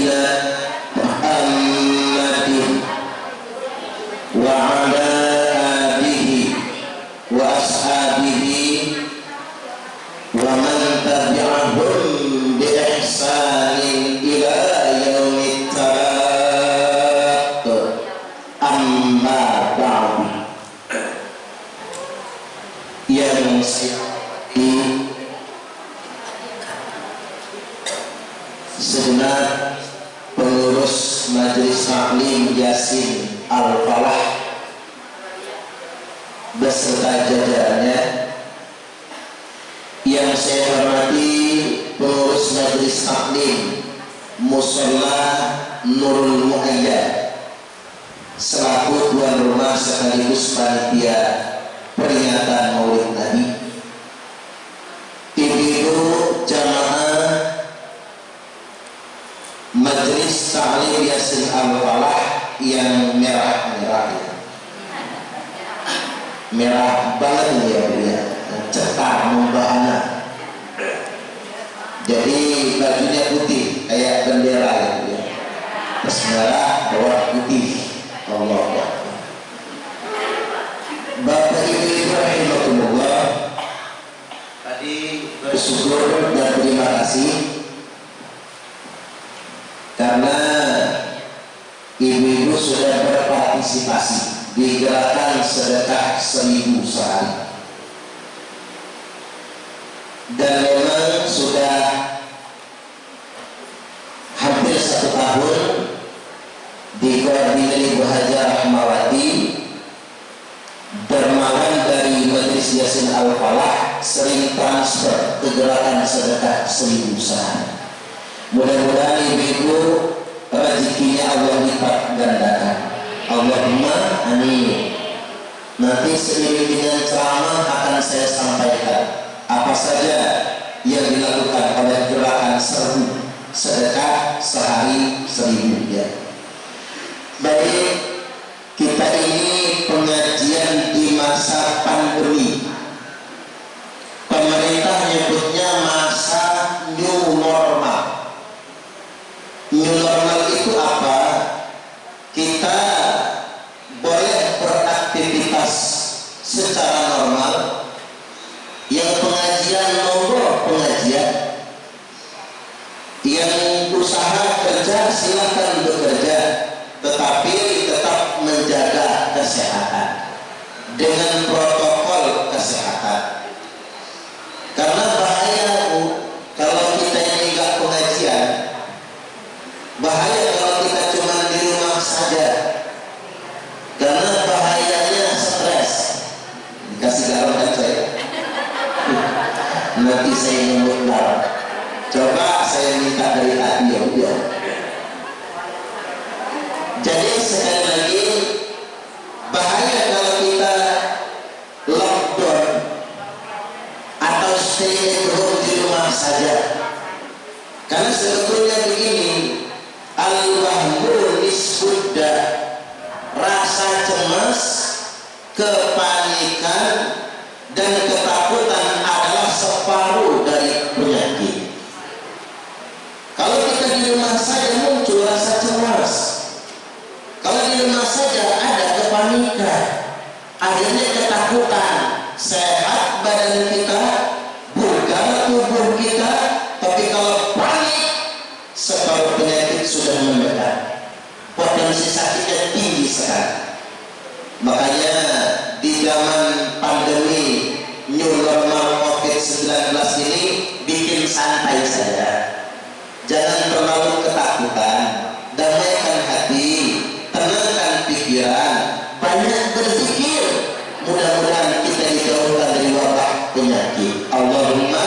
sayyidina Muhammadin wa ala alihi wa ashabihi wa man tabi'ahum bi ihsanin ila yaumit taraq. Amma ba'du. Yang saya segenap pengurus Majelis Taklim Yasin Al-Falah beserta jajarannya, yang saya hormati pengurus Majelis Taklim Musholla Nurul Muayyad selaku tuan rumah sekaligus panitia peringatan Maulid Nabi, ibu-ibu jamaah Majelis Taklim Yasin Al-Falah yang merah-merah ya. Merah banget ya Bu ya, cetar membahana. Jadi bajunya putih kayak bendera ya Bu ya. Terus merah, bawah putih. Allah Akbar. Bapak Ibu rahimakumullah, tadi bersyukur dan terima kasih karena ibu-ibu sudah berpartisipasi di gerakan sedekah 1000 sehari, dan memang sudah hampir 1 tahun dikoordinir Ibu Haja Rahmawati dermawan dari Majelis Yasin Al-Falah sering transfer ke gerakan sedekah 1000 sehari. Mudah-mudahan ibu-ibu rezekinya Allah lipat gandakan. Allahumma amin. Nanti seiring dengan ceramah akan saya sampaikan apa saja yang dilakukan oleh gerakan serbu sedekah sehari 1000 ya. Baik, kita ini pengajian di masa pandemi. Pemerintah menyebutnya masa new normal. New normal itu apa? Kita boleh beraktivitas secara normal. Yang pengajian monggo pengajian, yang usaha kerja silakan bekerja, tetapi tetap menjaga kesehatan dengan protokol kesehatan. Karena bahaya Bu, kalau kita ini nggak pengajian, bahaya kalau kita cuma di rumah saja. Karena bahayanya stres. Dikasih garam kan saya? Nanti saya nyebut garam. Coba saya minta dari tadi ya udah. Jadi sekali lagi, bahaya kalau kita lockdown atau stay at home di rumah saja. Karena sebetulnya begini, al-wahmu nisbudda, rasa cemas, kepanikan dan ketakutan adalah separuh dari penyakit. Kalau kita di rumah saja muncul rasa cemas, kalau di rumah saja ada kepanikan, akhirnya ketakutan, sehat badan kita, bugar tubuh kita, tapi kalau panik, separuh penyakit sudah mendekat, potensi sakitnya tinggi sekali. Makanya di zaman pandemi new normal COVID-19 ini bikin santai saja, jangan terlalu ketakutan, damaikan hati, tenangkan pikiran, banyak berzikir. Mudah-mudahan kita dijauhkan dari wabah penyakit. Allahumma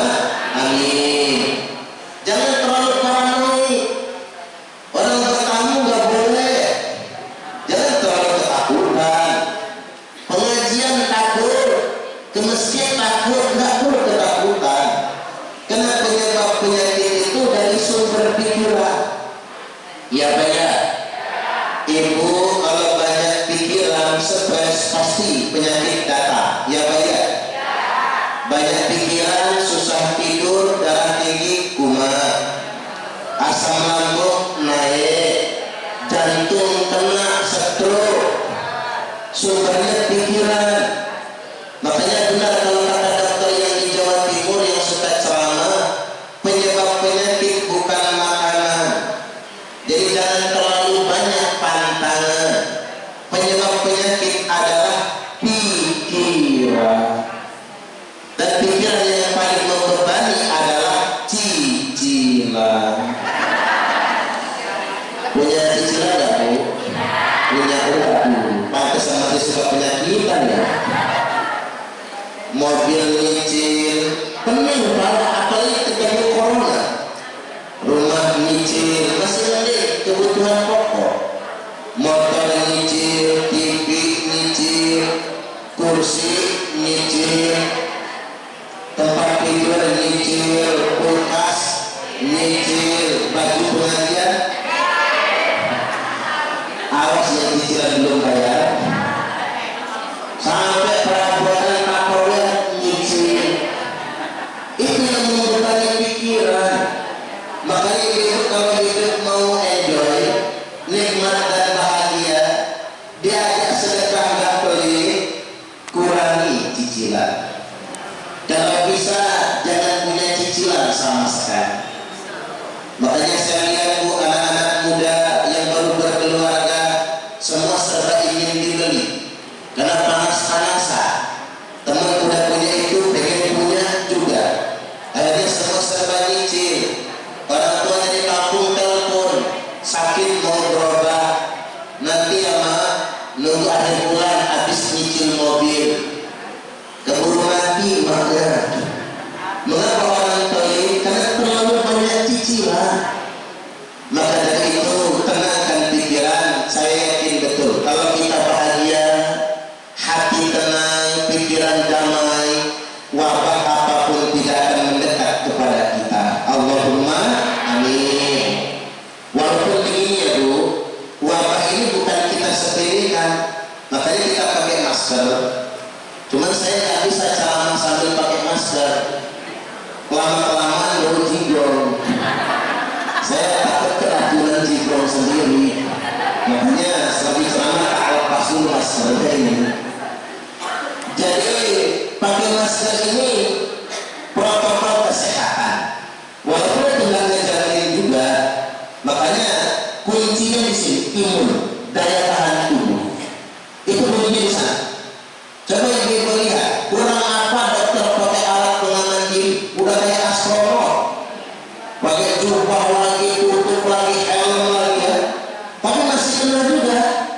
amin. Jangan terlalu paranoid. Orang bertamu nggak boleh. Jangan terlalu ketakutan. Pengajian takut, ke masjid takut, nggak perlu ketakutan. Karena penyebab penyakit itu dari sumber pikiran. Ya banyak. Ibu kalau banyak pikiran, stres, pasti penyakit datang. Ya banyak. Banyak pikiran, susah tidur, darah tinggi, kumat, asam lambung naik. Jadi jangan terlalu banyak pantangan. Penyebab penyakit adalah pikiran. Dan pikiran yang paling membebani adalah cicilan. Punya cicilan gak Bu? Punya utang. Pantesan masih suka penyakitan ya. Mobil nyicil penuh parah, apalagi ketika corona. Rumah nyicil, masih ada kebutuhan pokok. Motor nyicil, TV nyicil, kursi nyicil, tempat tidur nyicil, kulkas nyicil, baju pengajian. Awas yang cicilan belum bayar. Sampai perabotan Tupperware nyicil. Itu yang membebani pikiran. Makanya hidup, kalau hidup mau enjoy, nikmat dan bahagia, diajak sedekah nggak pelit, kurangi cicilan. Kalau bisa jangan punya cicilan sama sekali. Makanya saya lihat Bu, anak-anak muda yang baru berkeluarga semua serba ingin dibeli karena panas-panasan. Teman udah punya itu, pengen punya juga. Akhirnya semua serba nyicil. Orang tuanya di kampung telepon, sakit mau berobat, nanti ya Ma, nunggu akhir bulan habis nyicil mobil, keburu mati maknya. Mengapa orang pelit? Karena terlalu banyak cicilan. Maka dari itu tenangkan pikiran. Saya yakin betul kalau kita bahagia, hati tenang, pikiran damai, wabah apapun tidak akan mendekat kepada kita. Allahumma amin. Walaupun begini ya Bu, wabah ini bukan kita sepelekan, makanya kita pakai masker. Cuman saya nggak bisa ceramah sambil pakai masker. Lama-kelamaan baru jibrong. Saya takut keracunan jibrong sendiri. Makanya selagi ceramah tak lepas dulu maskernya ini. Jadi pakai masker ini protokol kesehatan. Walaupun tinggal ngejalanin juga, makanya kuncinya di sini imun, daya tahan tubuh. Itu bunyinya di sana. Coba ibu lihat, kurang apa dokter pakai alat pengaman diri, udah kayak astronot, pakai jubah lagi, tutup lagi, helm lagi ya, tapi masih kena juga.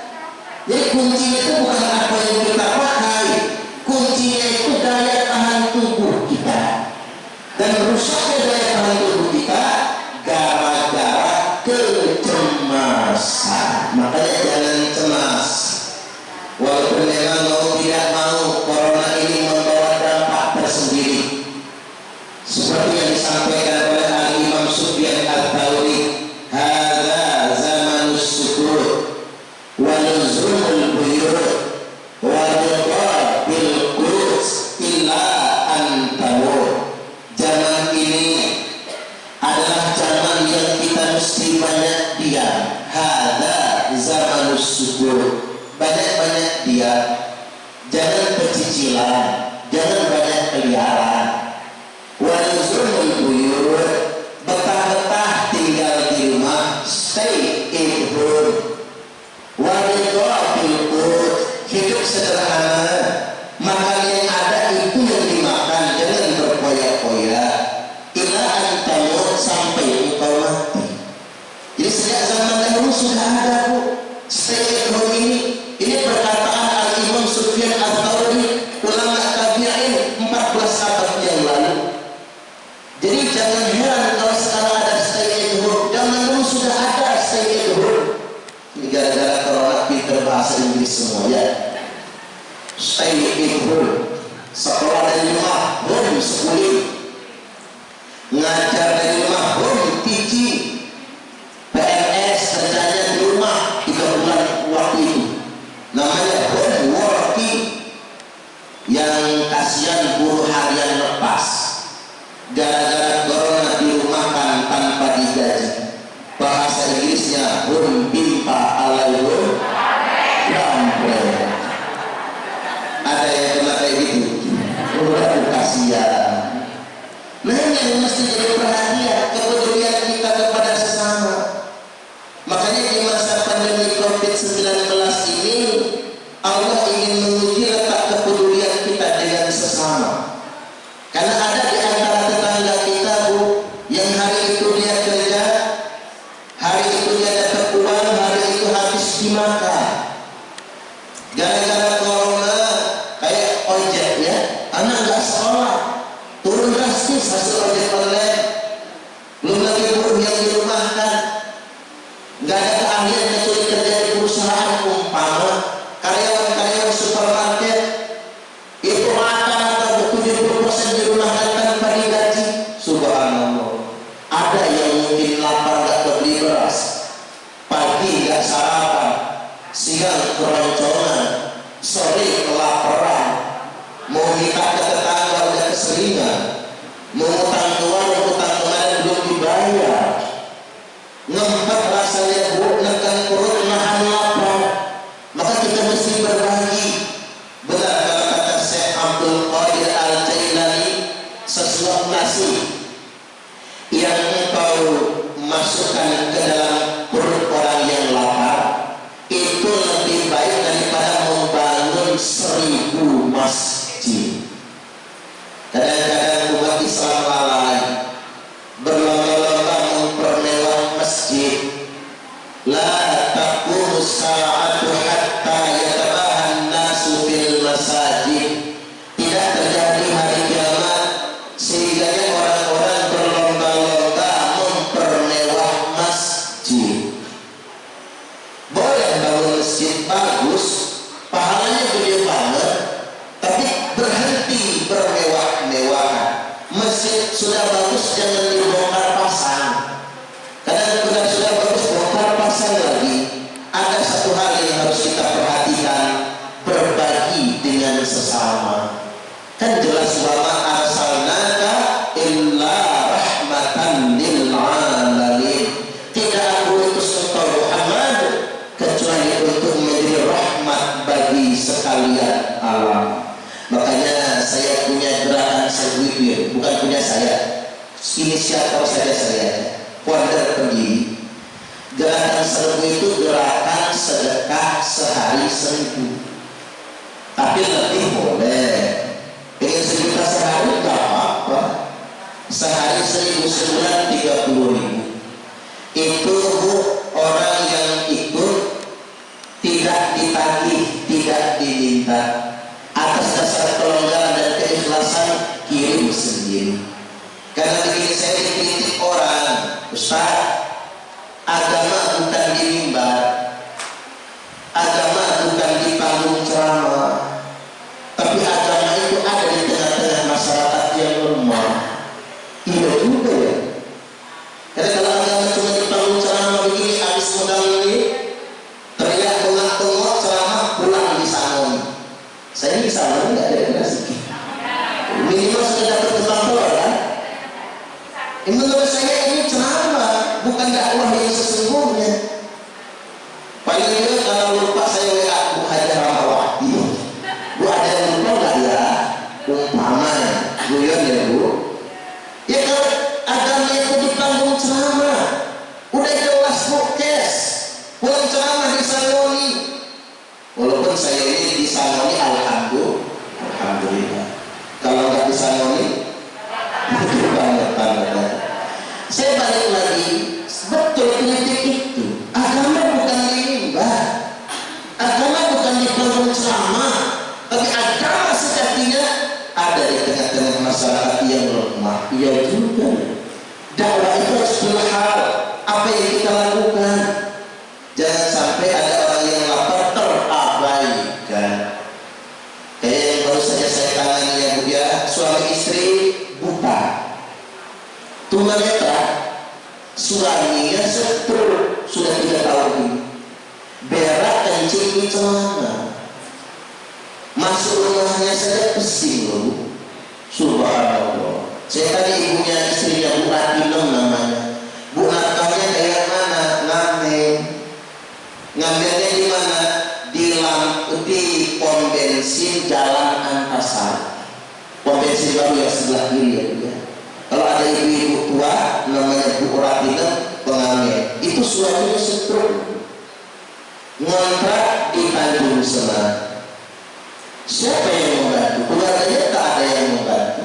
Jadi kuncinya itu bukan apa yang kita pakai, kuncinya itu daya tahan tubuh kita. Dan rusaknya daya tahan tubuh kita gara-gara kecemasan. Makanya jangan cemas. Walaupun memang mau tidak mau, corona ini membawa dampak tersendiri. Seperti yang disampaikan oleh Al-Imam Sufyan Al-Thawri, hadza zamanus sukur wa nuzulul buyur wa ridha bil quds illa antawu. Zaman ini adalah zaman yang kita mesti banyak diam. Hadza zamanus sukur, banyak-banyak diam, jangan pecicilan, jangan banyak peliharaan. Wa nuzulul buyur, betah-betah tinggal di rumah, stay in home. Wa ridha bil quds, hidup sederhana, makan yang ada itu yang dimakan, jangan berpoya-poya. Ila antamut, sampai engkau mati. Jadi sejak zaman dahulu sudah ada Bu, stay in home ini. Ini perkataan Al-Imam Sufyan Al-Thawri, ulama tabi'in 14 abad yang lalu. Jadi jangan heran kalau sekarang ada stay at home. Zaman dulu sudah ada stay at home. Ini gara-gara corona pinter bahasa Inggris semua ya. Stay at home, sekolah dari rumah, home schooling, ngajar dari rumah, home teaching, PNS kerjanya di rumah 3 bulan waktu itu, namanya home working. Yang kasihan buruh harian lepas, gara-gara corona dirumahkan tanpa digaji. Bahasa Inggrisnya home bimpa alaihum damre. Ada yang kena kayak gitu, udah kasihan. Nah ini yang mesti jadi perhatian, kepedulian kita kepada sesama. COVID-19 ini, Allah ingin menguji letak kepedulian kita dengan sesama. Karena ada di antara tetangga kita, Bu, yang hari itu dia kerja, hari itu dia dapat uang, hari itu habis dimakan. Gara-gara corona, kayak ojek ya, anak nggak sekolah, turun drastis hasil ojek online. Belum lagi buruh yang dirumahkan, nggak ada keahlian kecuali kerja di perusahaan. Umpama karyawan-karyawan supermarket itu rata-rata 70% dirumahkan tanpa digaji. Subhanallah. Ada yang mungkin lapar nggak beli beras, pagi nggak sarapan, siang keroncongan, sore kelaparan, mau minta ke tetangga udah keseringan, mau utang ke warung, utang kemarin belum dibayar, ngempet rasanya, Bu, nekan perut, nahan lapar. Maka kita mesti berbagi. Benar kalau kata Syekh Abdul Qadir Al-Jailani, sesuap nasi yang engkau masukkan ke dalam perut orang yang lapar itu lebih baik daripada membangun 1000 masjid. Kadang-kadang umat Islam lalai, berlomba-lomba mempermewah masjid. La taqumu sa'atu hatta yatabahan nasu fil masajid. Tidak terjadi hari kiamat sehingga orang-orang berlomba-lomba mempermewah masjid. Boleh bangun masjid bagus, pahalanya gede banget, tapi berhenti bermewah-mewahan. Masjid sudah bagus, jangan dibongkar pasang. Kadang sudah bagus, bongkar pasang lagi. Ada satu hal yang harus kita perhatikan, berbagi dengan sesama. Kan jelas, wa ma arsalnaka illa rahmatan lil alamin. Tidak aku utus engkau Muhammad kecuali untuk menjadi rahmat bagi sekalian alam. Makanya saya punya gerakan Servir, bukan punya saya, inisiator saya, founder pendiri. Gerakan Servir itu gerakan sedekah sehari 1000, tapi lebih boleh. Pengen sejuta sehari gak apa-apa, sehari 1000, sebulan 30.000. Itu, Bu, orang yang ikut tidak ditagih, tidak diminta. Atas dasar kelonggaran dan keikhlasan, kirim sendiri. Karena begini, saya dikritik orang, Ustaz, agama bukan di mimbar, agama bukan di panggung ceramah, tapi agama itu ada di tengah-tengah masyarakat yang lemah. Iya juga ya. Karena kalau agama cuma di panggung ceramah begini, habis modal ini, teriak bengak-bengok ceramah, pulang di sangon. Saya ini sama nggak ada generasi. Minimal sudah dapat tentang bola kan? Menurut saya ini ceramah, bukan dakwah yang sesungguhnya. Paling tidak kalau lupa saya WA Bu Hajar Rahmawati. Bu ada yang lupa nggak ya? Umpama guyon ya Bu. Ya kalau agama itu di panggung ceramah, udah jelas podcast, pulang ceramah di Sanoni. Walaupun saya ini di Sanoni, alhamdulillah. Kalau nggak di Sanoni, itu banget. Saya balik lagi, betul kritik itu. Agama bukan di mimbar, agama bukan di panggung ceramah, tapi agama sejatinya ada di tengah-tengah masyarakat yang lemah. Iya juga. Dakwah itu harus berhal. Apa yang kita lakukan? Jangan sampai ada orang yang lapar terabaikan. Kayak yang baru saja saya tangani ya Bu ya, suami istri buta, tunanetra, suaminya stroke sudah 3 tahun ini, berak kencing di celana, masuk rumahnya saja pesing loh Bu. Subhanallah. Saya tadi ibunya, istrinya Bu Ratinem namanya. Bu, nafkahnya kayak mana? Ngamen. Ngambilnya di mana? Di pom bensin Jalan Antasari. Pom bensin baru yang sebelah kiri ya Bu ya. Kalau ada ibu-ibu tua namanya Bu Ratinem pengamen, itu suaminya stroke. ngontrak di Tanjung Selat. Siapa yang membantu? Keluarganya tak ada yang membantu.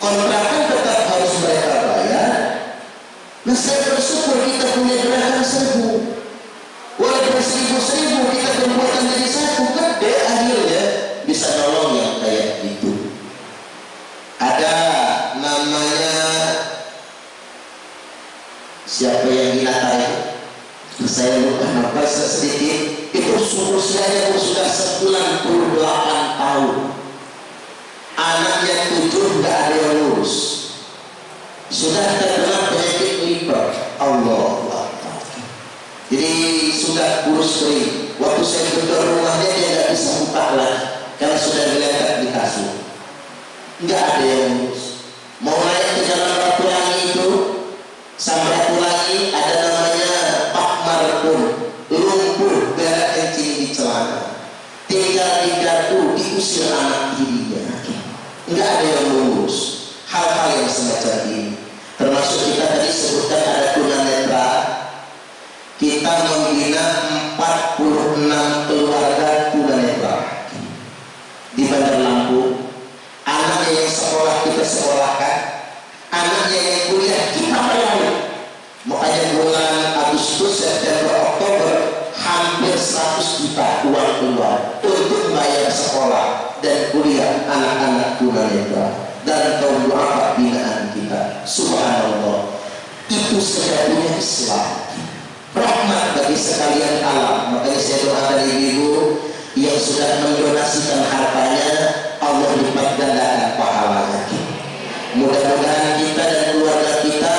Kontrakan tetap harus mereka bayar. Nah, saya bersyukur kita punya gerakan 1000. Walaupun 1000 kita kumpulkan jadi satu, gede akhirnya bisa nolong yang kayak gitu. Ada namanya siapa yang Hinata itu? Saya lupa nama sedikit. Itu usianya sudah 98 tahun. Anaknya 7 nggak ada yang lulus. Sudah terkena penyakit liver. Allah. Jadi sudah kurus kering. Waktu saya keluar rumahnya dia nggak bisa buka lagi karena sudah diletak di kasur. Nggak ada yang lulus. Mau naik ke jalan Baturangi itu, sampai Baturangi ada namanya Pak Marpun, lumpur berak kencing di celana. Tinggal digardu diusir anak tirinya. Nggak ada yang lulus. Hal-hal yang semacam ini. Termasuk kita tadi sebutkan ada tunanetra. Kita membina 46 keluarga tunanetra di Bandar Lampung. Anaknya yang sekolah kita sekolahkan, anaknya yang kuliah kita bayar. Makanya bulan Agustus, September, Oktober hampir 100 juta uang keluar untuk membayar sekolah dan kuliah anak-anak tunanetra dan kaum duafa binaan kita. Subhanallah, itu sejatinya Islam, rahmat bagi sekalian alam. Makanya saya doakan ibu yang sudah mendonasikan hartanya, Allah lipat gandakan pahalanya. Mudah-mudahan kita dan keluarga kita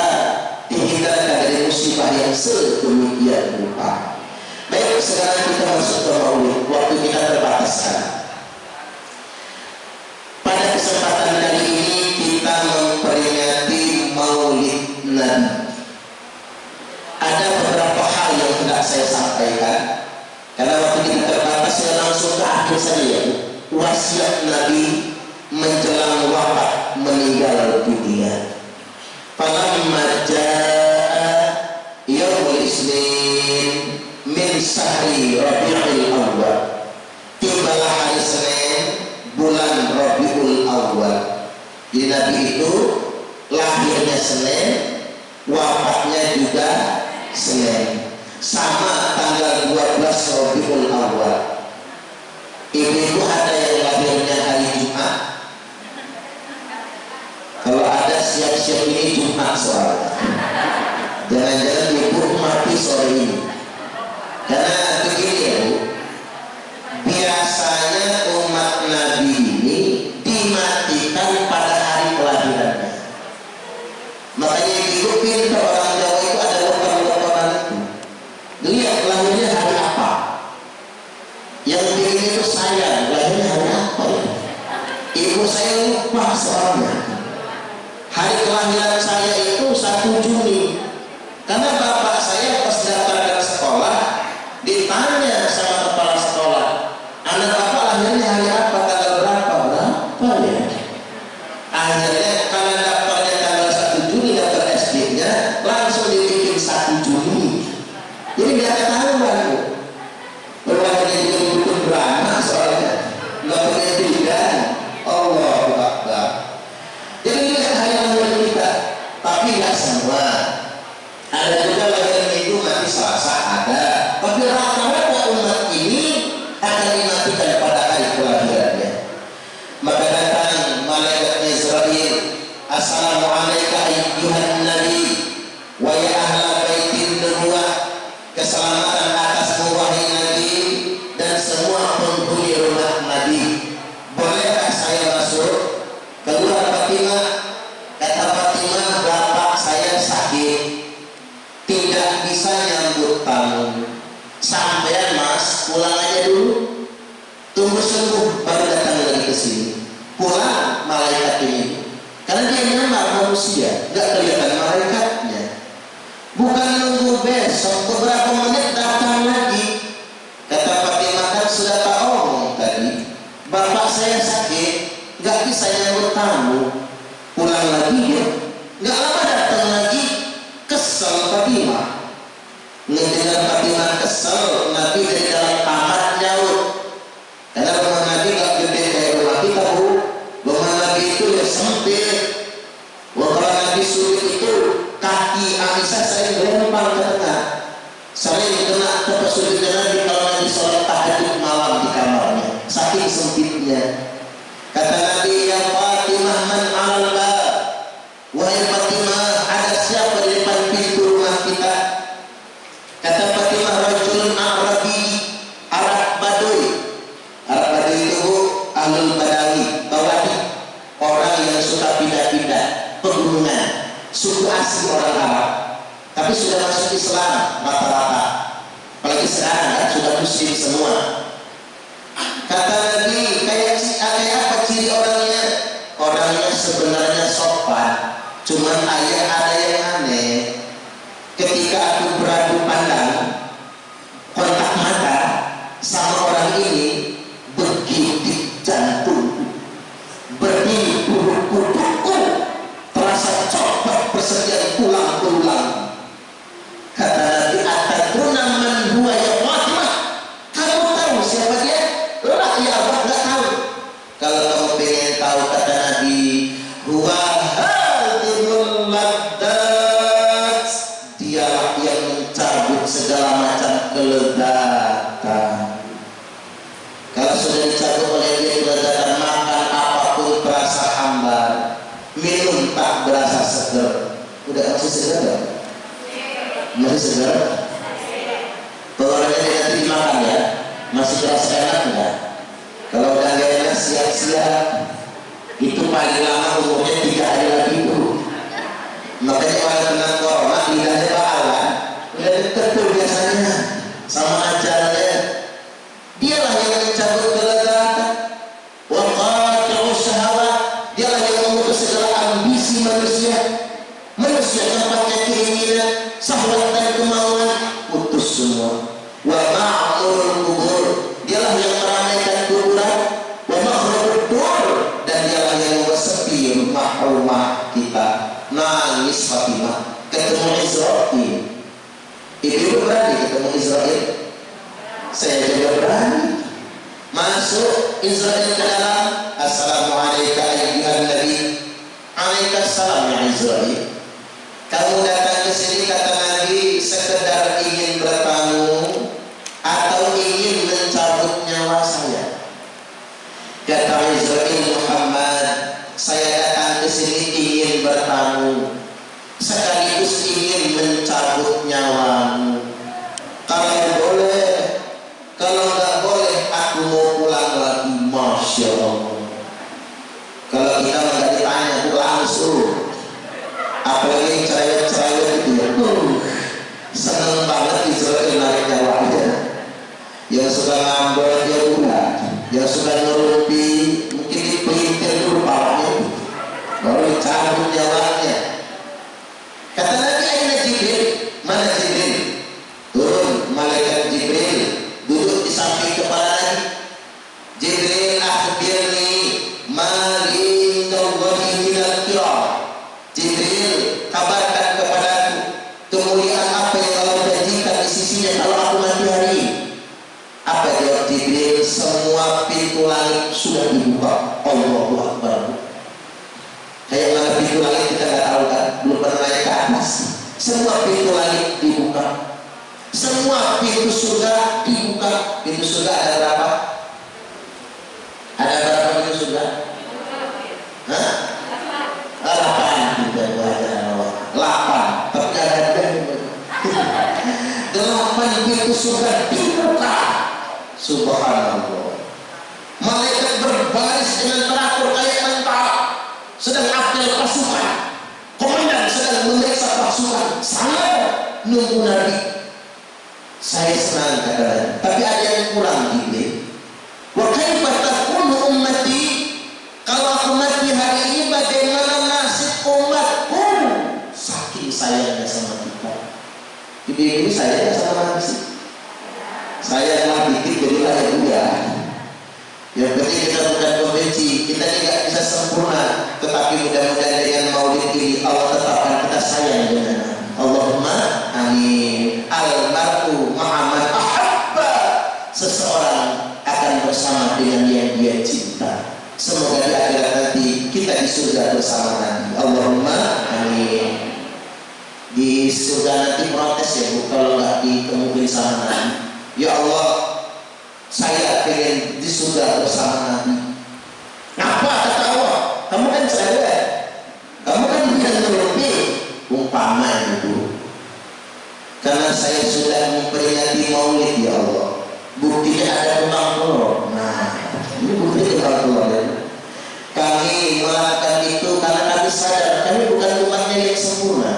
dihindarkan dari musibah yang sedemikian rupa. Baik, sekarang kita masuk ke maulid. Waktu kita terbataskan. Pada kesempatan kali ini kita memperingati maulid Nabi. Ada beberapa hal yang tidak saya sampaikan karena waktu kita terbatas, saya langsung ke akhir saja ya. Wasiat Nabi menjelang wafat meninggal dunia. Falamma jaa yaumul isnin min sahri Rabiul Awwal. Tibalah hari Senin bulan Rabiul Awwal. Jadi Nabi itu lahirnya Senin, wafatnya juga Senin. Sama tanggal 12 Rabiul Awwal. Ibu-ibu ada yang lahirnya hari Jumat? Kalau ada siap-siap ini Jumat soalnya. Jangan-jangan ibu mati sore ini. Karena begini ya Bu, biasanya umat Nabi ini dimatikan pada hari kelahirannya. Makanya ibu pintar, orang Jawa itu ada lokal-lokalan itu. Lihat lahirnya hari apa. Yang begini itu saya, lahirnya hari apa ya? Ibu saya lupa soalnya. Hari kelahiran saya itu 1 Juni. Karena bapak saya pas datang ke sekolah ditanya sama kepala sekolah, anak bapak lahirnya hari apa, tanggal berapa ya? Akhirnya karena daftarnya tanggal 1 Juni, daftar SD-nya langsung dibikin 1 Juni. Jadi nggak ketahuan Bu. Berlahirnya juga butuh beranak soalnya, nggak punya pilihan. Allahu Akbar. Jadi lihat hari lahir kita, tapi nggak semua. Ada juga lahir Minggu, mati Selasa ada. Tapi rata-rata umat ini akan dimatikan pada hari kelahirannya. Maka datang malaikat Israel, Assalamualaikum ayyuhan nabi wa ya ahla baitin nubuwah. Keselamatan atasmu wahai Nabi dan semua penghuni rumah Nabi. Bolehkah saya masuk? Keluar Fatimah. Kata Fatimah, bapak saya sakit, tidak bisa nyambut tamu. Sampean Mas pulang aja dulu, tunggu sembuh baru datang lagi ke sini. Pulang malaikat ini, karena dia nyamar manusia, nggak kelihatan malaikatnya. Bukan nunggu besok, beberapa menit datang lagi. Kata Fatimah, kan sudah tak omong tadi, bapak saya sakit, nggak bisa nyambut tamu. Pulang lagi ya, nggak lama datang lagi. Kesel Fatimah. Mendengar Fatimah kesel, Nabi dari dalam atau sujudnya Nabi kalau Nabi sholat tahajud malam di kamarnya, saking sempitnya. Kata Nabi, ya Fatimah, man Allah, wahai Fatimah, ada siapa di depan pintu rumah kita? Kata Fatimah, rajulun Arabi, Arab Baduy. Arab Baduy itu ahlul Badawi, Bawadi, orang yang suka pindah-pindah, pegunungan, suku asli orang Arab, tapi sudah masuk Islam rata-rata. Apalagi sekarang kan sudah muslim semua. Kata Nabi, kayak apa ciri orangnya? Orangnya sebenarnya sopan, cuman ada yang aneh. Ketika aku beradu pandang, kontak mata sama orang ini, begitu jantung berdiri kuruk-kuruk, terasa copot persediaan tulang-tulang. Kata Nabi, atadruna man huwa ya Fatimah? Kamu tahu siapa dia? Lah ya Allah, nggak tahu. Kalau kamu pengen tahu, kata Nabi, huwa hadimul laddat, dialah yang mencabut segala macam kelezatan. Kalau sudah dicabut oleh dia kelezatan, makan apapun terasa hambar, minum tak berasa seger. Udah masih seger gak? Masih segar? Telurnya tidak dimakan ya? Masih terasa enak enggak? Kalau udah gak enak siap-siap, itu paling lama umurnya 3 hari lagi itu. Makanya orang kena corona lidahnya bakalan udah deket tuh biasanya sama acaranya. Dialah yang mencabut kelezatan, wa qati'u syahwat, dialah yang memutus segala ambisi manusia. Manusia tempatnya keinginan, syahwat dan kemauan, putus semua. Wa ma'murul kubur, dialah yang meramaikan kuburan. Wa makhlubud dur, dan dialah yang bersepi rumah-rumah kita. Nangis Fatimah ketemu Israel. Ibu berani ketemu Israel? Saya juga berani. Masuk Israel ke dalam. Assalamualaikum ayyuhan nabi. Alaikassalam ya Israel. Kamu datang ke sini, kata Nabi, sekedar ingin bertamu atau ingin mencabut nyawa saya? Kata Israel, Muhammad, saya datang ke sini ingin bertamu sekaligus ingin mencabut nyawamu. Kalau boleh, kalau nggak boleh, aku mau pulang lagi. Masya Allah. Kalau kita nggak ditanya, aku langsung. Apalagi cerewet-cerewet gitu ya, seneng banget Israel narik nyawanya. Yang suka ngambek dia udah, yang suka ngerupi mungkin dipelintir dulu palanya, baru dicabut nyawanya. Kata Nabi, aina Jibril? Mana Jibril? Turun malaikat Jibril, duduk di samping kepala Nabi. Jibril, akhbirni ma indallahi minal kiram. Jibril, kabarkan kepadaku kemuliaan apa yang Allah janjikan di sisinya kalau aku mati hari ini. Apa jawab Jibril? Semua pintu langit sudah dibuka. Allahu Akbar. Kayak mana pintu langit kita nggak tahu kan, belum pernah naik ke atas. Semua pintu langit dibuka, semua pintu surga dibuka. Pintu surga ada berapa? Ada berapa pintu surga? Hah? 8. Kita baca 8. Tapi ada 8 pintu surga dibuka. Subhanallah. Malaikat berbaris dengan teratur kayak tentara sedang apel pasukan. Komandan sedang memeriksa pasukan. Saya nunggu Nabi. Saya senang katanya, tapi ada yang kurang gitu. Wa kaifa takunu ummati? Kalau aku mati hari ini, bagaimana nasib umatku? Saking sayangnya sama kita. Ibu-ibu sayangnya sama Nabi sih. Saya mah dikit jadilah ya udah. Yang penting kita bukan pembenci, kita tidak bisa sempurna, tetapi mudah-mudahan dengan maulid ini Allah tetapkan kita sayang dengan Allahumma amin. Al-mar'u ma'aman ahabba, seseorang akan bersama dengan yang dia cinta. Semoga di akhirat nanti kita di surga bersama Nabi. Allahumma amin. Di surga nanti protes ya Bu kalau nggak ditemukan sama Nabi. Ya Allah, saya pengen di surga bersama Nabi. Ngapa kata Allah? Kamu kan sadar, kamu kan bukan lebih umpama itu. Karena saya sudah memperingati Maulid ya Allah. Buktinya ada tukang telur. Nah, ini bukti tukang telur ya. Kami melakukan itu karena kami sadar kami bukan umatnya yang sempurna.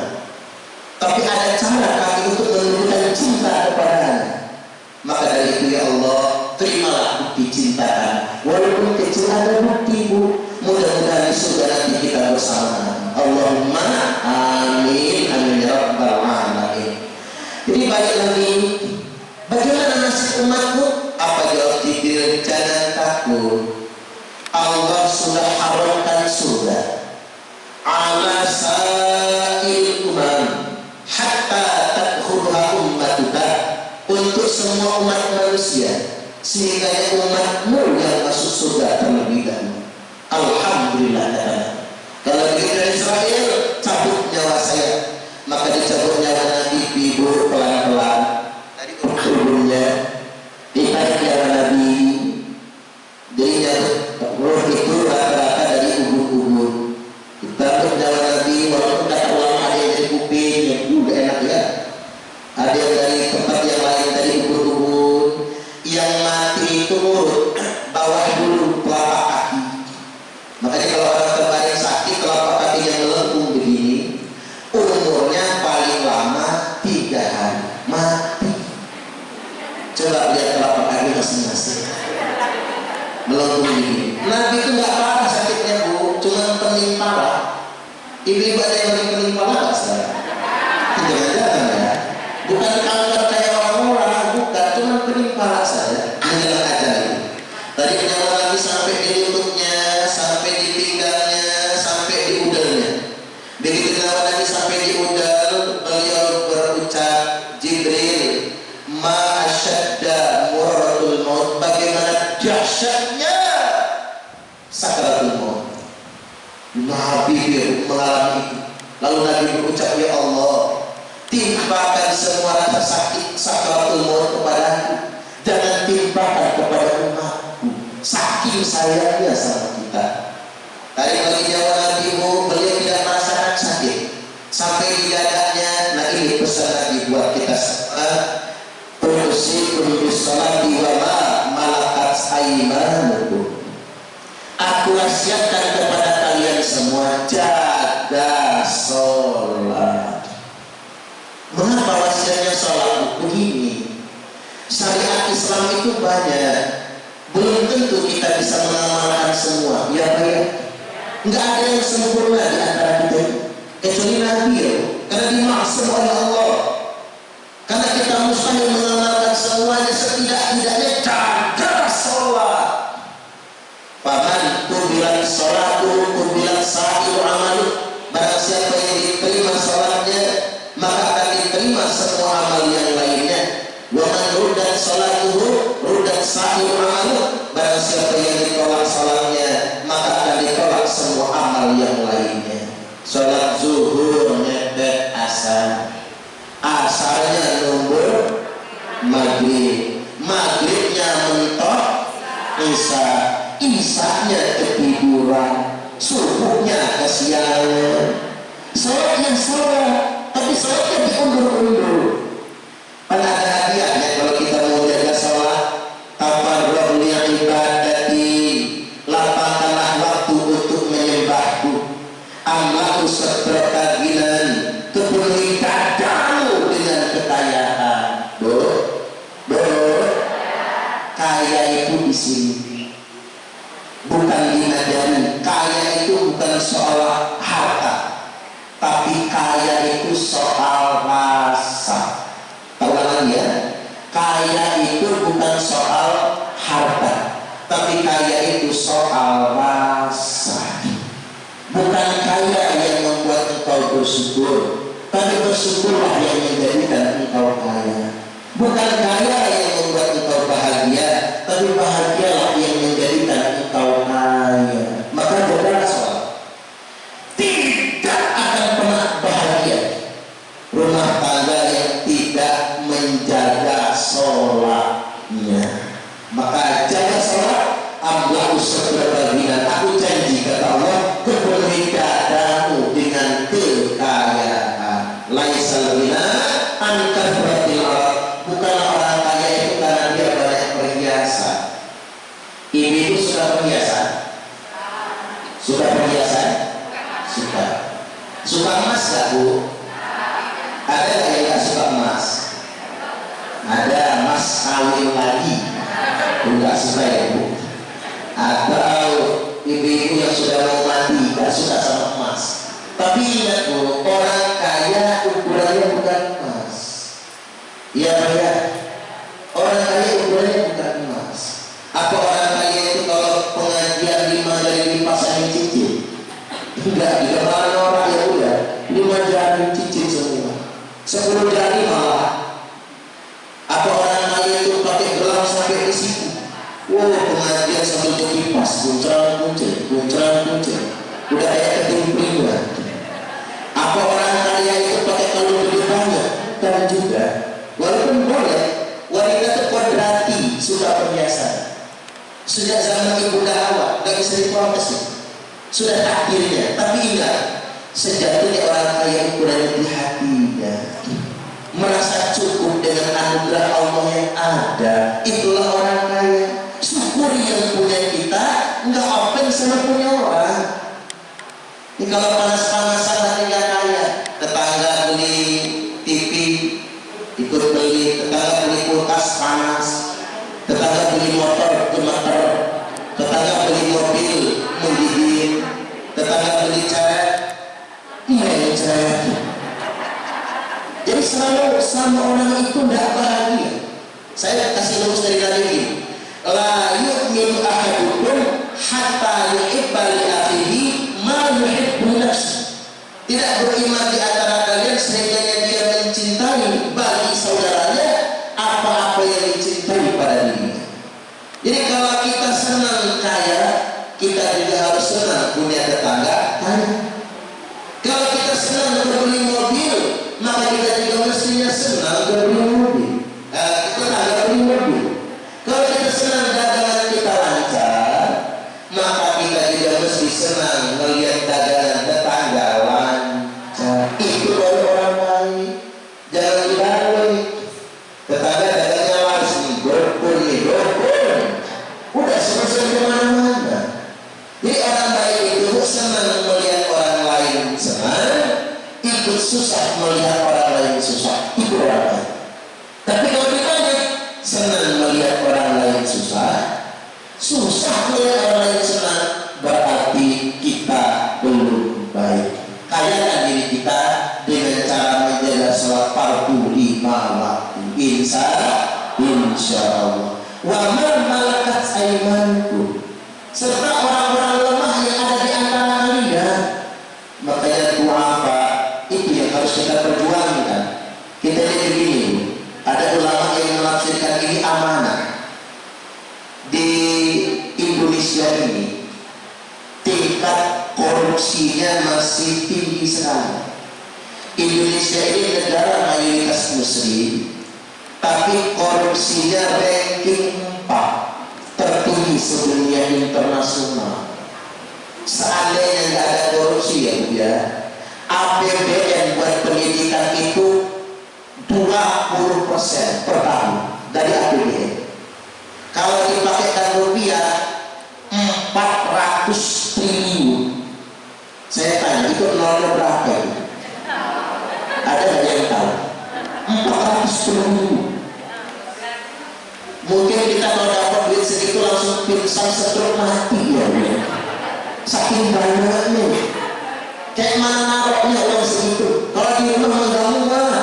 Tapi ada cara kami untuk menunjukkan cinta kepadanya. Maka dari itu ya Allah, terimalah bukti cinta kami. Walaupun kecil ada bukti Bu. Mudah-mudahan di surga nanti kita bersama. Allahumma amin amin ya rabbal alamin. Jadi balik lagi, bagaimana nasib umatku? Apa jawab Jibril? Jangan takut. Allah sudah haramkan surga ala sa'il umam hatta tadkhulha ummatuka, untuk semua umat manusia, sehingga umatmu yang masuk surga terlebih dahulu. Alhamdulillah. Kalau begitu Israel cabut nyawa saya, maka dicabut nyawa Nabi Ibu pelan-pelan dari tubuhnya, ditarik nyawa Nabi, jadi roh itu rata-rata dari ubur-ubur. Ditarik nyawa Nabi, walaupun kata ulama ada yang dari kuping, yang juga enak ya. Ada yang dari tempat yang lain dari ubur-ubur. Yang mati itu urut bawah dulu telapak kaki. Makanya kalau orang terbaring sakit telapak kakinya melengkung begini, umurnya paling lama 3 hari mati. Coba lihat telapak kaki masing-masing melengkung begini. Nabi itu nggak parah sakitnya Bu, cuma pening parah. Ibu-ibu ada yang pening parah nggak sekarang? Jangan-jangan ya, bukan kanker kayak orang-orang, bukan, cuma pening parah saja. Menjelang aja itu. Tadi nyawa Nabi sampai di lututnya, sampai di pinggangnya, sampai di udalnya. Begitu nyawa Nabi sampai di udal, beliau berucap, Jibril, ma asyadda murratul maut, bagaimana dahsyatnya sakaratul maut. Nabi mengalami itu. Lalu Nabi berucap, ya Allah, timpakan semua rasa sakit sakaratul maut kepadaku, jangan timpakan kepada umatku. Saking sayangnya sama kita. Tadi bagi nyawa Nabi beliau tidak merasakan sakit sampai di dadanya. Nah ini pesan Nabi buat kita semua. Usikum bis-sholati wa ma malakat aymanukum. Aku wasiatkan kepada kalian semua, jaga sholat. Mengapa wasiatnya sholat? Begini, syariat Islam itu banyak, belum tentu kita bisa mengamalkan semua. Ya Pak ya, nggak ada yang sempurna di antara kita kecuali Nabi ya, karena dimaksud oleh Allah. Karena kita mustahil mengamalkan semuanya, setidak-tidaknya jaga sholat. Paman kubilan sholatu kubilan sa'il amalu. Barang siapa yang diterima sholatnya, maka akan diterima semua amal yang lainnya. Wa man ruddat sholatuhu ruddat sa'il amalu. Barang siapa yang ditolak sholatnya, maka akan ditolak semua amal yang lainnya. Sholat zuhur nyepet asar, asarnya nunggu maghrib, maghribnya mentok isya, isyanya ketiduran, subuhnya kesiangan. Sholatnya sholat, tapi sholatnya diundur-undur. Pada ada hadiahnya kalau kita mau jaga sholat. Tafarruq li ibadati, lapangkanlah waktu untuk menyembahku. Amaku seterkaginan, kepenuhi dadamu dengan kekayaan. Kaya itu di sini bukan dinajari. Kaya itu bukan soal harta, tapi kaya itu soal rasa. Tahu ya? Kaya itu bukan soal harta, tapi kaya itu soal rasa. Bukan kaya yang membuat engkau bersyukur, tapi bersyukurlah yang menjadikan engkau kaya. Bukan kaya yang membuat engkau bahagia, tapi bahagialah yang menjadikan engkau kaya. Maka jagalah sholat. Tidak akan pernah bahagia gak Bu? Ada yang gak suka emas? Ada, mas kawin lagi nggak suka ya Bu? Atau ibu-ibu yang sudah mau mati gak suka sama emas? Tapi ingat Bu, orang kaya ukurannya bukan emas. Iya ya, orang kaya ukurannya bukan emas. Apa orang kaya itu kalau pengajian 5 jari dipasangin cincin? Enggak, di kemarin orang ya udah 5 jari cincin semua, 10 jari malah. Apa orang kaya itu pakai gelang sampai ke situ? Wow, pengajian sambil dikipas, kuncang-kuncing, kuncang-kuncing, udah kayak ketimpangan. Apa orang kaya itu pakai kalung gede banget? Bukan juga. Walaupun boleh, wanita itu kodrati, suka perhiasan. Sejak zaman ibu Hawa, gak bisa diprotes, sudah takdirnya. Tapi ingat, sejatinya orang kaya ukurannya di hatinya, merasa cukup dengan anugerah Allah yang ada. Itulah orang kaya. Syukuri yang punya kita, nggak open sama punya orang. Ini kalau panas-panasan hati nggak kaya, tetangga beli TV ikut beli, tetangga beli kulkas panas, tetangga beli motor gemeter, tetangga beli mobil menggigit, tetangga beli cewek, iya cewek. Jadi selalu sama orang itu tidak bahagia. Saya kasih lurus dari tadi ini. La yu'minu ahadukum hatta yuhibba li akhihi ma yuhibbu nafsuhu. Tidak beriman di antara kalian sehingga dia mencintai bagi saudaranya apa-apa yang dicintai pada dirinya. Jadi kalau kita senang kaya, kita juga harus senang punya tetangga kaya. Kalau kita senang berbeli mobil, maka kita juga mestinya senang berbeli mobil. Kita agak beli mobil. Kalau kita senang dagangan kita lancar, maka kita juga mesti senang melihat dagangan tetangga lancar. Itu baru orang baik. Jangan dibalik. Tetangga dagangnya laris nih, berpun nih, berpun. Udah selesai kemana-mana. Jadi orang baik itu senang melihat orang lain senang, ikut susah melihat orang lain susah. Itu orang baik. Tapi kalau ditanya, senang melihat orang lain susah, susah melihat orang lain senang, berarti kita belum baik. Kayakan diri kita dengan cara menjaga sholat fardu 5 waktu. Insya Allah. Wa man malakat aymanukum, serta orang-orang lemah yang ada di antara kalian. Makanya doa apa? Itu yang harus kita perjuangkan. Kita lihat begini, ada ulama yang menafsirkan ini amanah. Di Indonesia ini tingkat korupsinya masih tinggi sekali. Indonesia ini negara mayoritas muslim, tapi korupsinya ranking 4 tertinggi sedunia internasional. Seandainya nggak ada korupsi ya Bu ya, APBN buat pendidikan itu 20% per tahun dari APBN. Kalau dipakaikan rupiah 400 triliun. Saya tanya, itu nolnya berapa itu? Ada nggak yang tahu? 400 triliun. Mungkin kita kalau dapat duit segitu langsung pingsan stroke mati ya. Saking banyaknya. Kayak mana naruhnya uang segitu? Kalau di rumah menggamu mana?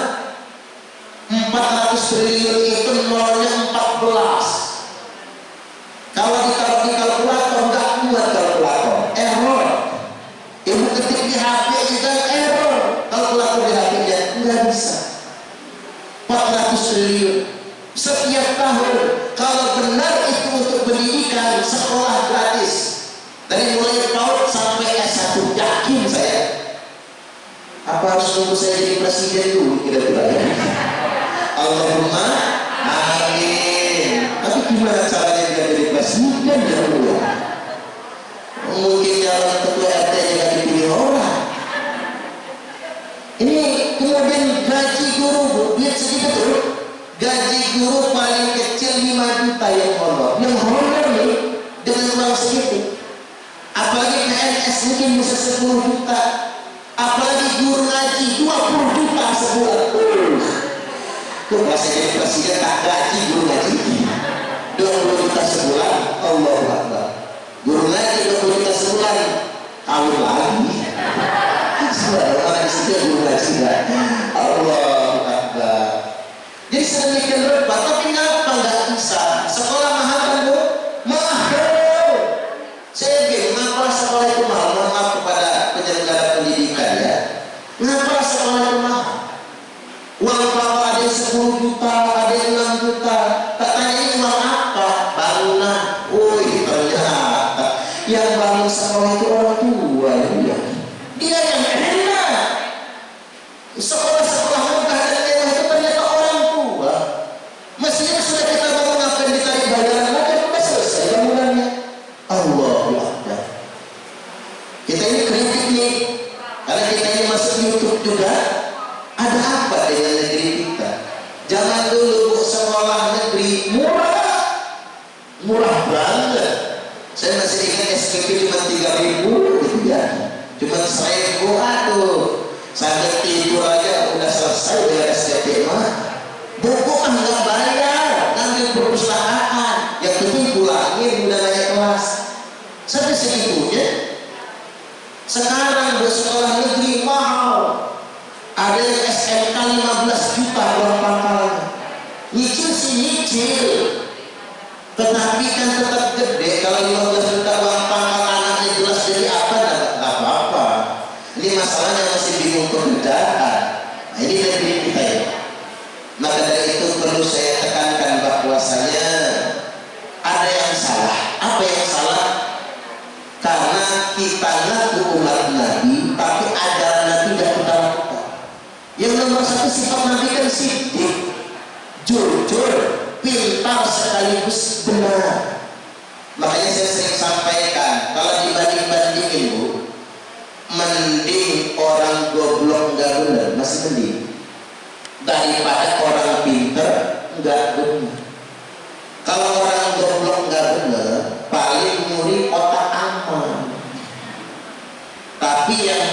400 triliun itu nolnya 14. Kalau ditaruh di kalkulator nggak kuat kalkulator, error. Ibu ketik di HP juga error. Kalkulator di HP nya nggak bisa. 400 triliun setiap tahun. Kalau benar itu untuk pendidikan, sekolah gratis dari mulai PAUD sampai S1, yakin saya. Apa harus nunggu saya jadi presiden dulu kira-kira ya? Allahumma amin. Tapi gimana caranya dia jadi presiden dulu? Mungkin jalan ketua RT yang dipilih orang. Ini kemudian gaji guru, lihat segitu tuh. Gaji guru paling kecil 5 juta yang honor. Yang honor nih dengan uang segitu. Apalagi PNS mungkin bisa 10 juta. Apalagi guru ngaji 20 juta sebulan. Tuh bahasa jadi presiden tak gaji guru ngaji 20 juta sebulan. Allahu Akbar. Guru ngaji 20 juta sebulan, kawin lagi. Semua orang di situ guru ngaji kan. Allahu Akbar. Jadi sedemikian rupa, tapi kenapa nggak bisa? Sekolah mahal kan Bu? Mahal. Saya bilang, mengapa sekolah itu mahal? Mohon maaf kepada penyelenggara pendidikan ya. Mengapa sekolah itu mahal? Uang papa ada yang 10 juta, ada yang 6 juta. Tak tanya ini uang apa? Bangunan. Wih, ternyata yang bangun sekolah itu orang tua ya. Dia yang enak. Sekolah-sekolah megah dan mewah itu ternyata orang tua. Mestinya sudah kita bangun apa yang ditarik bayaran, maka sudah selesai bangunannya. Allahu Akbar. Kita ini kritik nih, karena kita ini masuk YouTube juga. Ada apa dengan negeri kita? Jangan dulu sekolah negeri murah banget. Saya masih ingat SPP cuma 3.000 gitu ya, cuma 1.000. Aduh, sampai tidur aja udah selesai bayar SPP mah. Buku kan nggak bayar, ngambil perpustakaan, yang penting pulangin udah naik kelas. Sampai segitunya. Sekarang sekolah negeri mahal. Ada yang SMK 15 juta uang pangkalnya. Nyicil sih nyicil, tetapi kan tetap gede. Kalau 15 juta uang pangkal anaknya jelas jadi apa, nggak apa-apa. Ini masalahnya masih bingung pekerjaan. Nah ini negeri kita ya. Maka dari itu perlu saya tekankan bahwasanya ada yang salah. Apa yang salah? Karena kita ngaku umat Nabi, tapi ajaran Nabi tidak kita lakukan. Yang nomor satu sifat Nabi kan sidik, jujur, pintar sekaligus benar. Makanya saya sering sampaikan, kalau dibanding-bandingin Bu, mending orang goblok nggak benar, masih mending daripada orang pintar nggak benar. Kalau orang goblok nggak benar, paling muri otak aman. Tapi yang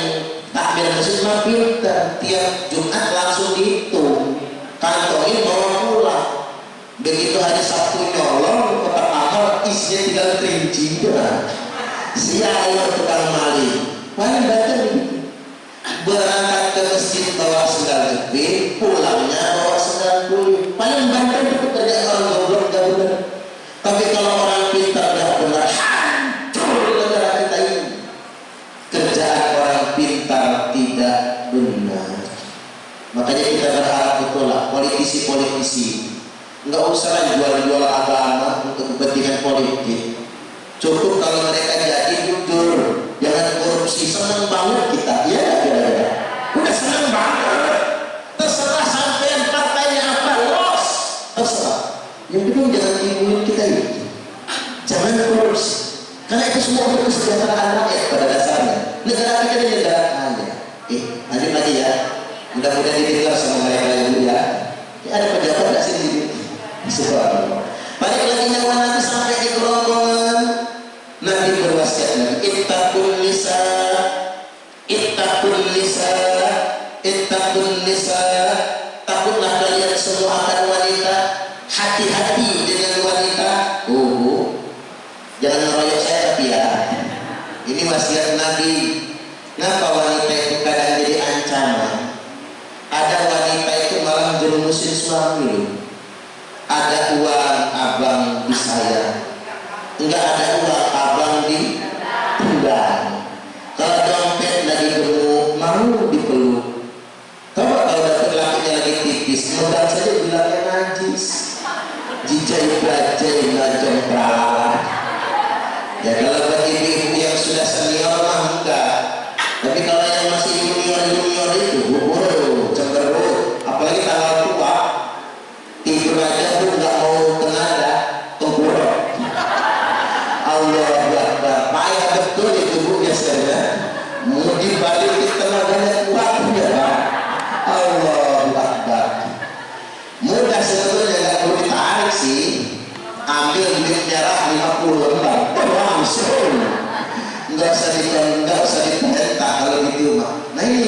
takbir masjid mah pintar, tiap Jumat langsung dihitung, kantongin bawa pulang. Begitu hari Sabtu nyolong kotak amal, isinya tinggal kerinci. Siapa tukang maling? Paling baca begitu. Berangkat ke masjid bawa sendal jepit, pulangnya bawa sendal kulit. Paling banter itu kerjaan orang goblok gak benar. Tapi kalau orang pintar gak benar, hancur negara kita ini. Kerjaan orang pintar tidak benar. Makanya kita berharap betul lah politisi-politisi nggak usah lah jual-jual agama untuk kepentingan politik. Cukup kalau mereka jadi jujur, jangan korupsi. Senang banget kita, ya kira-kira. Udah senang banget. Terserah sampean partainya apa, los. Terserah. Yang penting jangan timbulin kita ini. Jangan korupsi. Karena itu semua untuk kesejahteraan rakyat pada dasarnya. Negara kita ini negara kaya. Lanjut lagi ya. Mudah-mudahan didengar sama mereka yang ya. Ada pejabat nggak sih di sini? Subhanallah. Balik lagi nyawa Nabi sampai di kerongkongan. Nabi berwasiat lagi, ittaqun nisa, ittaqun nisa, ittaqun nisa. Takutlah kalian semua akan wanita. Hati-hati dengan wanita. Jangan ngeroyok saya tapi ya. Ini wasiat Nabi. Kenapa wanita itu kadang jadi ancaman? Ada wanita itu malah jerumusin suami loh. Ada uang abang di saya, enggak ada uang abang di tendang. Kalau dompet lagi gemuk mau dipeluk. Coba kalau dapet lakinya lagi tipis, modal saja bilangnya najis, jijai bajai najong perawan. Ya kalau buat ibu-ibu yang sudah senior mah enggak. Tapi kalau yang masih junior itu, cenderung, apalagi tanggal tua, tidur aja pun nggak mau tenaga, tengkurap. Allahu Akbar, payah betul itu Bu biasanya. Mau dibalik tenaganya kuat ya. Allahu Akbar. Mudah sebetulnya, nggak perlu ditarik sih. Ambil duit merah 50 lembar, langsung. Nggak usah diperintah kalau gitu mah. Nah ini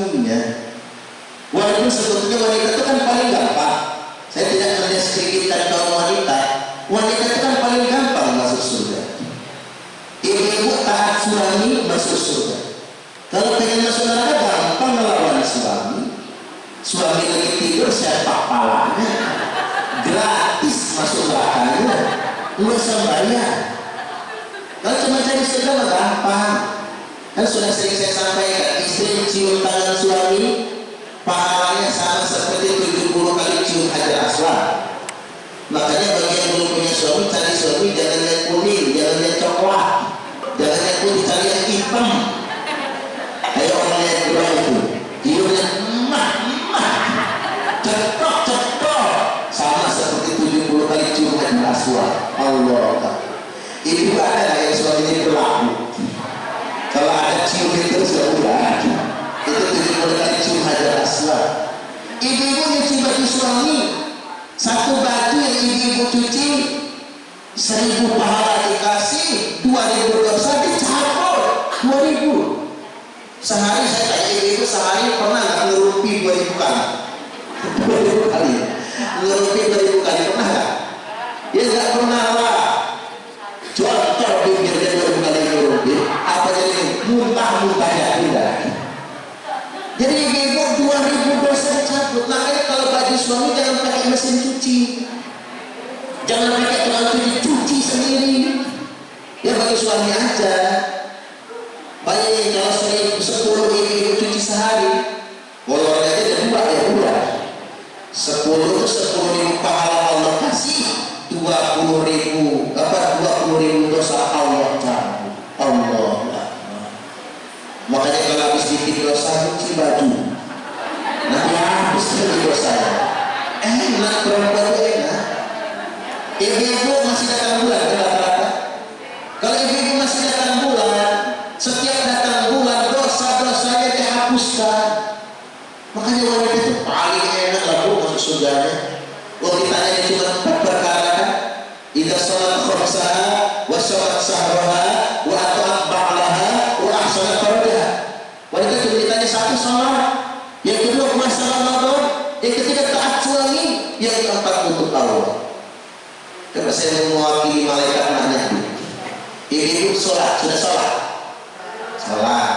suaminya. Walaupun sebetulnya wanita itu kan paling gampang. Saya tidak mendiskreditkan kaum wanita. Wanita itu kan paling gampang masuk surga. Ibu taat suami masuk surga. Kalau pengen masuk neraka gampang melawan suami. Suami lagi tidur sepak palanya, gratis masuk nerakanya, nggak usah bayar. Kalau cuma cari surga mah gampang. Kan sudah sering saya sampaikan, istri cium tangan suami, pahalanya sama seperti 70 kali cium hajar aswad. Makanya bagi yang belum punya suami, cari suami jangan yang kuning, jangan yang coklat, jangan yang putih, cari yang hitam. Ayo orang yang kurang itu, ciumnya cetok sama seperti 70 kali cium hajar aswad. Allah. Ibu ada nggak yang suaminya berlaku? Kalau ada cium itu sudah itu 70 kali cium hajar aswad. Ibu-ibu nyuci baju suami, satu baju yang ibu-ibu cuci 1000 pahala dikasih, 2000 dosa dicabut, 2000. Sehari saya tanya ibu-ibu, sehari pernah nggak ngerumpi 2000 kali? 2000 kali, ngerumpi 2000 kali pernah nggak? Ya nggak pernah lah. Contoh bibirnya 2000 kali ngerumpi, apa jadi muntah-muntahnya tidak? Jadi ibu 2000 dosa dicabut. Makanya kalau baju suami jangan pakai mesin cuci, jangan pakai tukang cuci sendiri. Ya bagi suami aja. Banyak kalau suami 10 ibu cuci sehari, kalau aja ada 2 ya udah 10 itu 10.000 pahala Allah kasih, 20.000 dosa Allah cabut. Allah. Makanya kalau habis bikin dosa cuci baju, nanti habis lagi dosanya. Enak perempuan itu enak. Ibu-ibu masih datang bulan rata-rata. Kalau ibu-ibu masih datang bulan, setiap datang bulan dosa-dosanya dihapuskan. Makanya wanita itu paling enak lah bu masuk surganya. Kalau ditanya cuma 4 perkara kan, idza shalat khamsaha wa shalat sahraha wa ata'at ba'laha wa ahsanat farjaha. Wanita itu ditanya 1 salat, yang kedua puasa Ramadan, yang ketiga taat suami, yang keempat untuk Allah. Karena saya mewakili malaikat nanya, ibu sholat, sudah sholat? Sholat.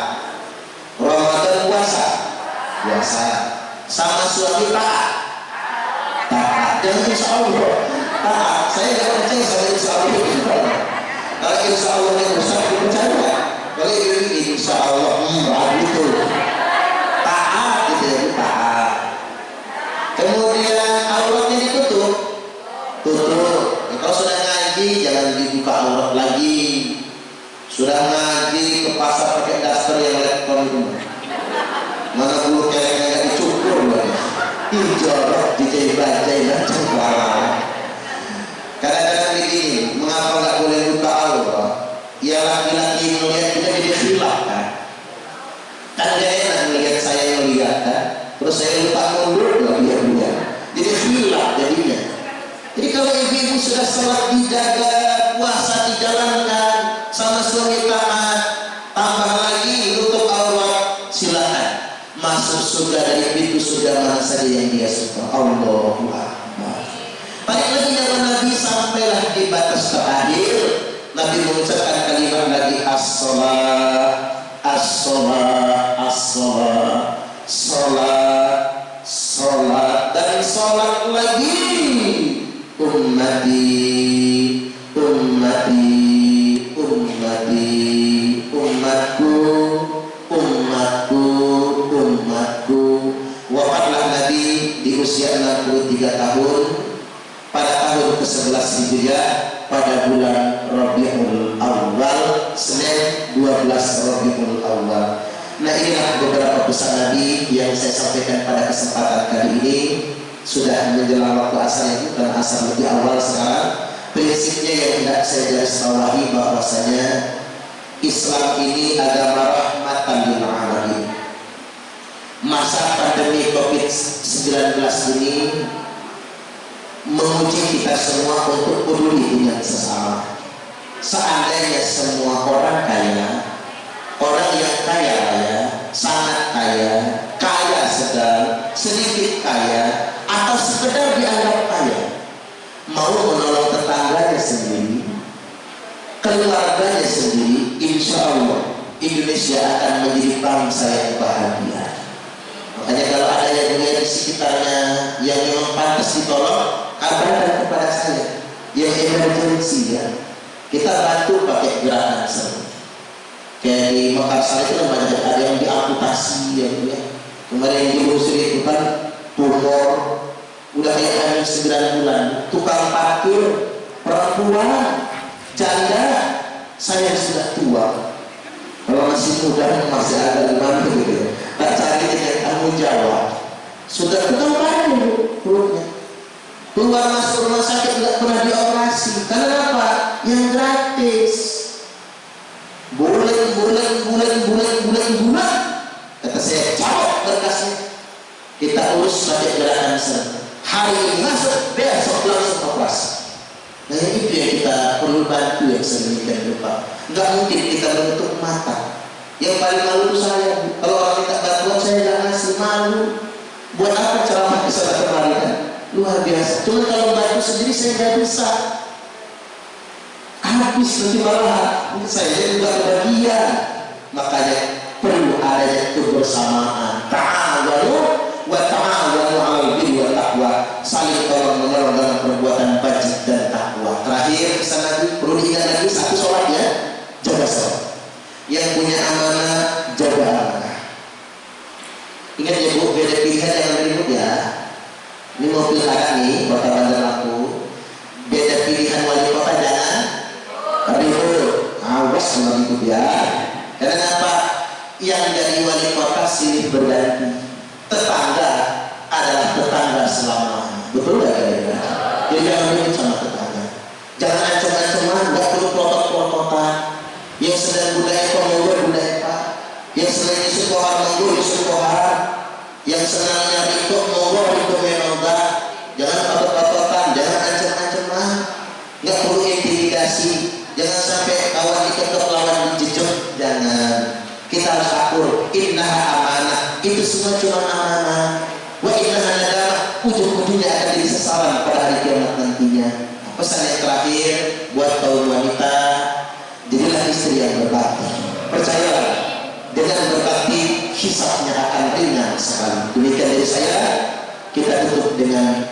Ramadan puasa? Puasa. Sama suami taat? Taat. Jangan insya Allah taat. Saya tidak percaya sama insya Allah. Kalau insya Allah yang besar dipercaya. Kalau ini insya Allah betul. Taat gitu ya, taat. Kemudian auratnya ditutup. Tutup. Kalau sudah ngaji jangan dibuka aurat lagi. Sudah ngaji ke pasar pakai daster yang lektor itu, mana bulu keleknya nggak dicukur lagi, dijorok, dijahit-jahit, cengkral. Kadang-kadang begini, mengapa nggak boleh buka aurat? Ya laki-laki melihat kita jadi hilaf kan? Kan gak enak melihat saya melihat kan? Terus saya lupa mundur lagi ya, jadi hilaf jadinya. Jadi kalau ibu-ibu sudah sholat dijaga, puasa dijalankan, sama suami taat, tambah lagi untuk aurat, silakan masuk surga dari pintu surga mana saja yang dia suka. Allahu Akbar. Balik lagi zaman Nabi, sampailah di batas terakhir, Nabi mengucapkan kalimat lagi as-salat, as-salat, as-salat, salat, salat, dan salat lagi. Ummati, ummati, ummati, umatku, umatku, umatku. Wafatlah Nabi di usia 63 tahun pada tahun ke-11 Hijriah pada bulan Rabiul Awal, Senin 12 Rabiul Awal. Nah inilah beberapa pesan Nabi yang saya sampaikan pada kesempatan kali ini. Sudah menjelang waktu asar itu dan asar lebih awal sekarang. Prinsipnya yang tidak saya garis bawahi bahwasanya Islam ini agama rahmatan lil alamin. Masa pandemi COVID-19 ini menguji kita semua untuk peduli dengan sesama. Seandainya semua orang kaya, orang yang kaya raya, sangat kaya, sedang, sedikit kaya, atau sekedar dianggap kaya, mau menolong tetangganya sendiri, keluarganya sendiri, insya Allah Indonesia akan menjadi bangsa yang bahagia. Makanya kalau ada yang melihat di sekitarnya yang memang pantas ditolong, kabarkan kepada saya. Yang emergency ya, kita bantu pakai gerakan seru. Kayak di Makassar itu banyak ada yang diamputasi ya. Kemarin yang diusir itu kan tumor, udah kayak hamil 9 bulan, tukang parkir, perempuan, janda, saya sudah tua. Kalau masih muda masih ada gimana gitu. Tak cari dengan tanggung jawab. Sudah tukang parkir perutnya. Keluar masuk rumah sakit nggak pernah dioperasi. Karena apa? Yang gratis. Bulan. Kata saya, cabut berkasnya. Kita urus pakai gerakan seru. Hari ini masuk, besok langsung operasi. Nah itu yang kita perlu bantu yang sedemikian rupa. Nggak mungkin kita menutup mata. Yang paling malu itu saya. Kalau orang minta bantuan saya nggak ngasih, malu. Buat apa ceramah kesana kemari kan? Luar biasa. Cuma kalau bantu sendiri saya nggak bisa. Habis nanti malah saya juga kebagian. Makanya perlu adanya kebersamaan. Ta'awanu wa ta'awanu 'alal birri wat taqwa. Saling tolong menolong dalam perbuatan baik dan takwa. Terakhir pesan lagi, perlu diingat lagi satu sholat ya, jaga sholat. Yang punya amanah jaga amanah. Ingat ya Bu, beda pilihan yang ribut ya. Ini mau pilkada nih, Kota Bandar Lampung. Beda pilihan wali kota jangan ribut. Awas kalau ribut ya. Karena apa? Yang dari wali kota silih berganti. Tetangga adalah tetangga selamanya. Betul nggak kira-kira? Jadi jangan ribut sama tetangga. Jangan ancam-ancaman, nggak perlu protot-prototan. Yang sedang budaya budaya, yang sedang Yusuf Kohar monggo Yusuf Kohar, yang senang nyari kok monggo itu menoda. Jangan protot-prototan, jangan ancam-ancaman, nggak perlu intimidasi. Jangan sampai kawan diketok lawan dijejek, jangan. Kita harus akur. Innaha amanah, itu semua cuma amanah. Wa innaha nadamah, ujung-ujungnya akan jadi sesaran pada hari kiamat nantinya. Pesan yang terakhir buat kaum wanita, jadilah istri yang berbakti. Percayalah, dengan berbakti hisabnya akan ringan sekali. Demikian dari saya, kita tutup dengan